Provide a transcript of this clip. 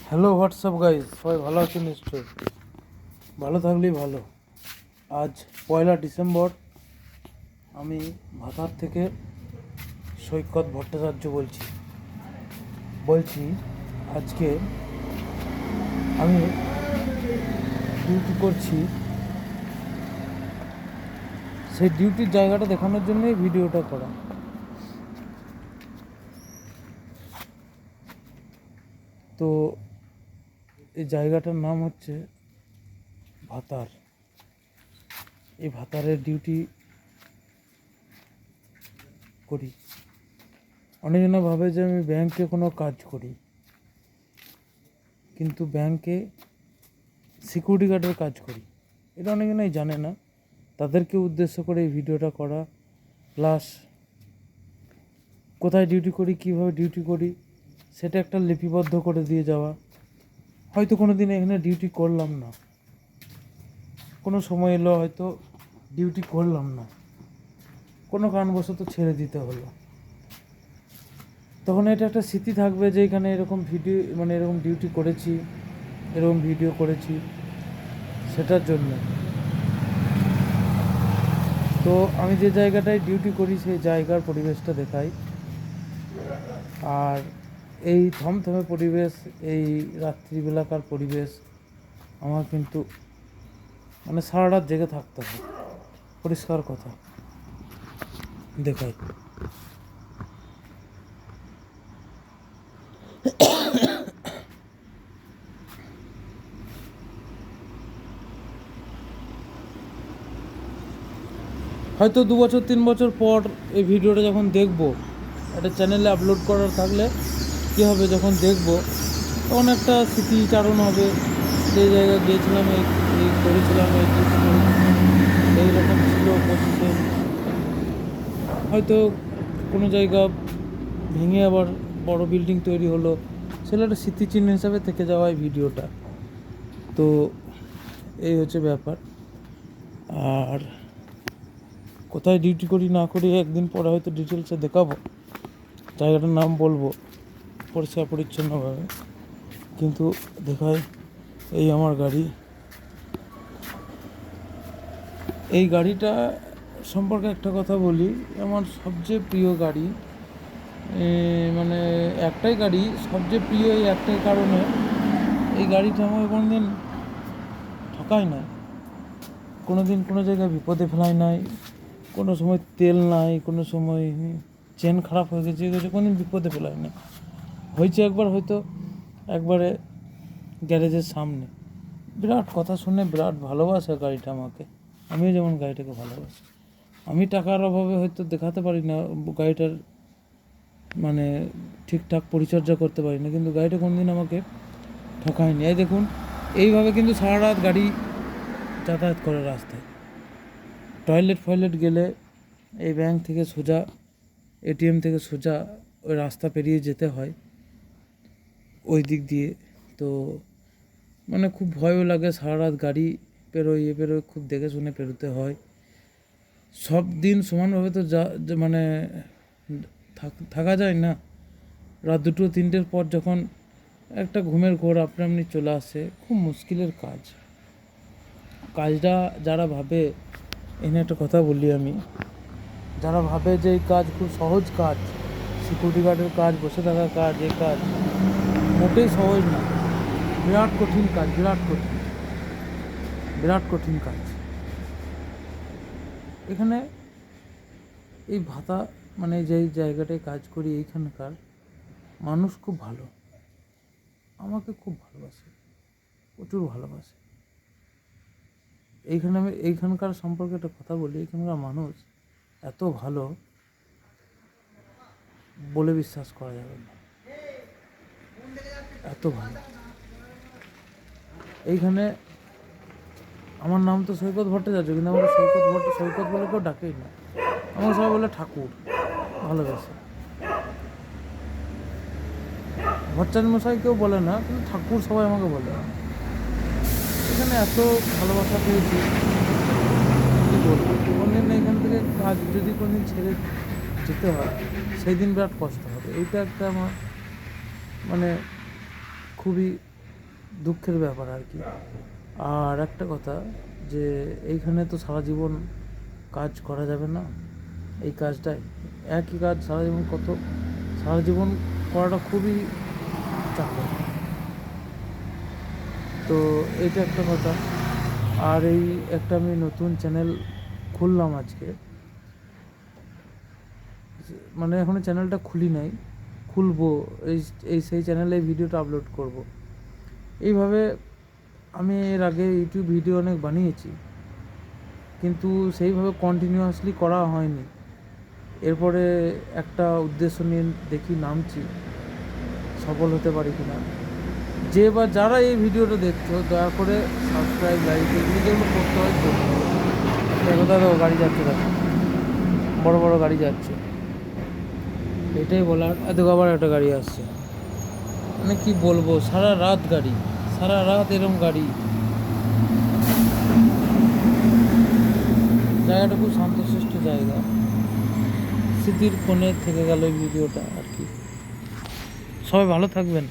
Hello WhatsApp guys, সবাই ভালো আছেন নিশ্চয়ই। ভালো থাকলেই ভালো। আজ 1 ডিসেম্বর। আমি ভাতার থেকে সৈকত ভট্টাচার্য বলছি আজকে আমি ডিউটি করছি, সেই ডিউটির জায়গাটা দেখানোর জন্যই ভিডিওটা করা। তো এই জায়গাটার নাম হচ্ছে ভাতার। এই ভাতারের ডিউটি করি। অনেকজনে ভাবে যে আমি ব্যাংকে কোনো কাজ করি, কিন্তু ব্যাংকে সিকিউরিটি গার্ডের কাজ করি। এটা অনেকজনেই জানে না, তাদেরকে উদ্দেশ্য করে এই ভিডিওটা করা। প্লাস কোথায় ডিউটি করি, কীভাবে ডিউটি করি, সেটা একটা লিপিবদ্ধ করে দিয়ে যাওয়া। হয়তো কোনো দিন এখানে ডিউটি করলাম না, কোনো সময় এলো হয়তো ডিউটি করলাম না, কোনো কারণবশত ছেড়ে দিতে হলো, তখন এটা একটা স্মৃতি থাকবে যে এখানে এরকম ভিডিও, মানে এরকম ডিউটি করেছি, এরকম ভিডিও করেছি, সেটার জন্য। তো আমি যে জায়গাটায় ডিউটি করি সেই জায়গার পরিবেশটা দেখাই। আর এই থমথমে পরিবেশ, এই রাত্রিবেলাকার পরিবেশ আমার কিন্তু মানে সারা রাত জেগে থাকতে হয়। পরিষ্কার কথা দেখাই। হয়তো 2 বছর 3 বছর পর এই ভিডিওটা যখন দেখব, একটা চ্যানেলে আপলোড করার থাকলে কী হবে, যখন দেখব তখন একটা স্মৃতিচারণ হবে। সেই জায়গায় গিয়েছিলাম, এই করেছিলাম, এইরকম ছিল পজিশন। হয়তো কোনো জায়গা ভেঙে আবার বড় বিল্ডিং তৈরি হলো, সেটা একটা স্মৃতিচিহ্ন হিসাবে থেকে যাওয়া এই ভিডিওটা। তো এই হচ্ছে ব্যাপার। আর কোথায় ডিউটি করি না করি একদিন পরে হয়তো ডিটেলসে দেখাবো, জায়গাটার নাম বলবো পরিষ্কার পরিচ্ছন্নভাবে। কিন্তু দেখাই, এই আমার গাড়ি। এই গাড়িটা সম্পর্কে একটা কথা বলি, আমার সবচেয়ে প্রিয় গাড়ি। মানে একটাই গাড়ি, সবচেয়ে প্রিয় এই একটাই কারণে, এই গাড়িটা আমাকে কোনো দিন ঠকায় নাই, কোনো দিন কোনো জায়গায় বিপদে ফেলায় নাই, কোনো সময় তেল নাই, কোনো সময় চেন খারাপ হয়ে গেছে, কোনো দিন বিপদে ফেলায় না। হয়েছে একবার, হয়তো একবারে গ্যারেজের সামনে। বিরাট কথা শুনে বিরাট ভালোবাসে গাড়িটা আমাকে, আমিও যেমন গাড়িটাকে ভালোবাসি। আমি টাকার অভাবে হয়তো দেখাতে পারি না গাড়িটার, মানে ঠিকঠাক পরিচর্যা করতে পারি না, কিন্তু গাড়িটা কোনোদিন আমাকে ঠকায়নি। এই দেখুন, এইভাবে কিন্তু সারা রাত গাড়ি যাতায়াত করে রাস্তায়। টয়লেট গেলে এই ব্যাংক থেকে সোজা, এটিএম থেকে সোজা ওই রাস্তা পেরিয়ে যেতে হয় ওই দিক দিয়ে। তো মানে খুব ভয়ও লাগে, সারা রাত গাড়ি পেরোয় খুব দেখে শুনে পেরোতে হয়। সব দিন সমানভাবে তো মানে থাকা যায় না। রাত 2-3টের পর যখন একটা ঘুমের ঘোর আপনি চলে আসে, খুব মুশকিলের কাজটা। যারা ভাবে, এখানে একটা কথা বলি আমি, যারা ভাবে যে এই কাজ খুব সহজ কাজ, সিকিউরিটি গার্ডের কাজ, বসে থাকার কাজ, এই কাজ মোটেই সহজ না। বিরাট কঠিন কাজ, বিরাট কঠিন কাজ। এখানে এই ভাতা, মানে যেই জায়গাটায় কাজ করি, এইখানকার মানুষ খুব ভালো, আমাকে খুব ভালোবাসে, প্রচুর ভালোবাসে। এইখানকার সম্পর্কে একটা কথা বলি, এখানকার মানুষ এত ভালো বলে বিশ্বাস করা যাবে না, এত ভালো। এইখানে আমার নাম তো সৈকত ভট্টাচার্য, কিন্তু আমাকে সৈকত বলে কেউ ডাকেই না, আমাকে সবাই বলে ঠাকুর, ভালোবেসে। ভট্টাচার্য মশাই কেউ বলে না, কিন্তু ঠাকুর সবাই আমাকে বলে। এখানে এত ভালোবাসা পেয়েছি, কী বলবো। কোনদিন এখান থেকে কাজ যদি কোনদিন ছেড়ে যেতে হয়, সেই দিন বিরাট কষ্ট হবে। এইটা একটা আমার মানে খুবই দুঃখের ব্যাপার আর কি। আর একটা কথা, যে এইখানে তো সারা জীবন কাজ করা যাবে না। এই কাজটাই একই কাজ সারা জীবন করাটা খুবই চাপের। তো এইটা একটা কথা। আর এই একটা আমি নতুন চ্যানেল খুললাম আজকে, মানে এখনো চ্যানেলটা খুলি নাই, খুলবো। এই এই সেই চ্যানেলে ভিডিওটা আপলোড করব। এইভাবে আমি এর আগে ইউটিউব ভিডিও অনেক বানিয়েছি, কিন্তু সেইভাবে কন্টিনিউয়াসলি করা হয়নি। এরপরে একটা উদ্দেশ্য নিয়ে দেখি নামছি, সফল হতে পারি কিনা। যারা এই ভিডিওটা দেখছো, দয়া করে সাবস্ক্রাইব, লাইক, এগুলো যেগুলো করতে হয় করতে হবে। দেখো দাদা, গাড়ি যাচ্ছে, দেখো বড় বড় গাড়ি যাচ্ছে, এটাই বলার। এদিকে আবার একটা গাড়ি আসছে, মানে কি বলবো, সারা রাত গাড়ি, সারা রাত এরম গাড়ি। জায়গাটা খুব শান্তশিষ্ট জায়গা, স্মৃতির কোণে থেকে গেল এই ভিডিওটা আর কি। সবাই ভালো থাকবেন।